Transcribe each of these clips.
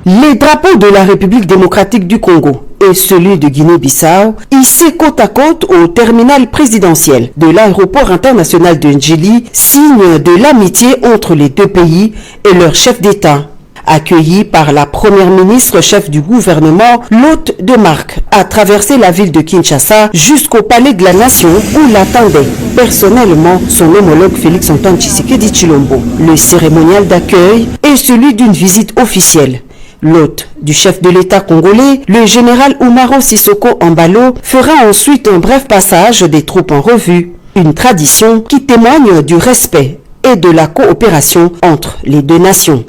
Les drapeaux de la République démocratique du Congo et celui de Guinée-Bissau, ici côte à côte au terminal présidentiel de l'aéroport international de Ndjili, signe de l'amitié entre les deux pays et leurs chefs d'État. Accueilli par la première ministre chef du gouvernement, l'hôte de marque a traversé la ville de Kinshasa jusqu'au palais de la nation où l'attendait personnellement son homologue Félix-Antoine Tshisekedi Tshilombo. Le cérémonial d'accueil est celui d'une visite officielle. L'hôte du chef de l'État congolais, le général Umaro Sissoko Embalo, fera ensuite un bref passage des troupes en revue. Une tradition qui témoigne du respect et de la coopération entre les deux nations.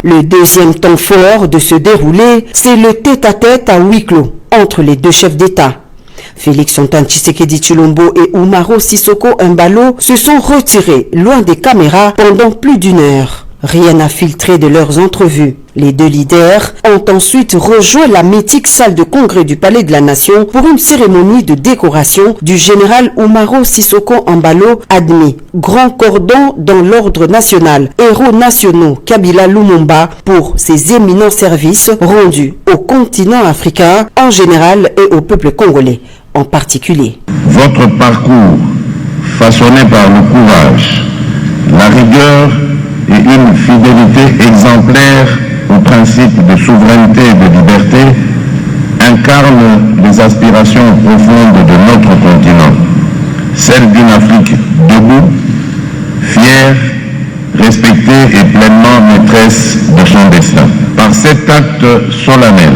Le deuxième temps fort de se dérouler, c'est le tête-à-tête à huis clos entre les deux chefs d'État. Félix-Antoine Tshisekedi Tshilombo et Umaro Sissoko Embalo se sont retirés loin des caméras pendant plus d'une heure. Rien n'a filtré de leurs entrevues. Les deux leaders ont ensuite rejoint la mythique salle de congrès du Palais de la Nation pour une cérémonie de décoration du général Umaro Sissoko Embalo, admis grand cordon dans l'ordre national, héros nationaux Kabila Lumumba pour ses éminents services rendus au continent africain en général et au peuple congolais en particulier. Votre parcours, façonné par le courage, la rigueur et une fidélité exemplaire aux principes de souveraineté et de liberté, incarne les aspirations profondes de notre continent, celle d'une Afrique debout, fière, respectée et pleinement maîtresse de son destin. Par cet acte solennel,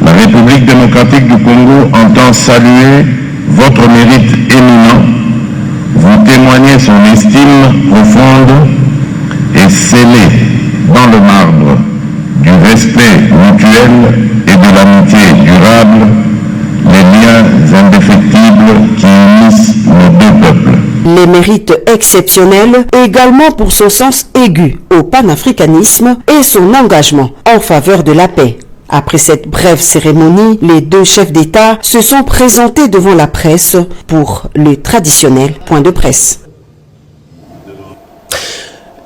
la République démocratique du Congo entend saluer votre mérite éminent, vous témoigner son estime profonde et scellée dans le marbre du respect mutuel et de l'amitié durable, les liens indéfectibles qui unissent nos deux peuples. Les mérites exceptionnels également pour son sens aigu au panafricanisme et son engagement en faveur de la paix. Après cette brève cérémonie, les deux chefs d'État se sont présentés devant la presse pour le traditionnel point de presse.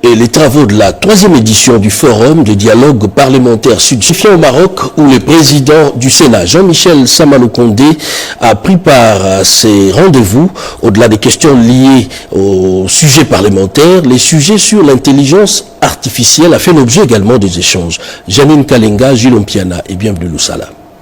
Et les travaux de la 3e édition du Forum de dialogue parlementaire sud-africain au Maroc, où le président du Sénat, Jean-Michel Samanou Condé, a pris part à ces rendez-vous, au-delà des questions liées aux sujets parlementaires, les sujets sur l'intelligence artificielle a fait l'objet également des échanges. Janine Kalenga, Gilles Ompiana et bienvenue Loussala.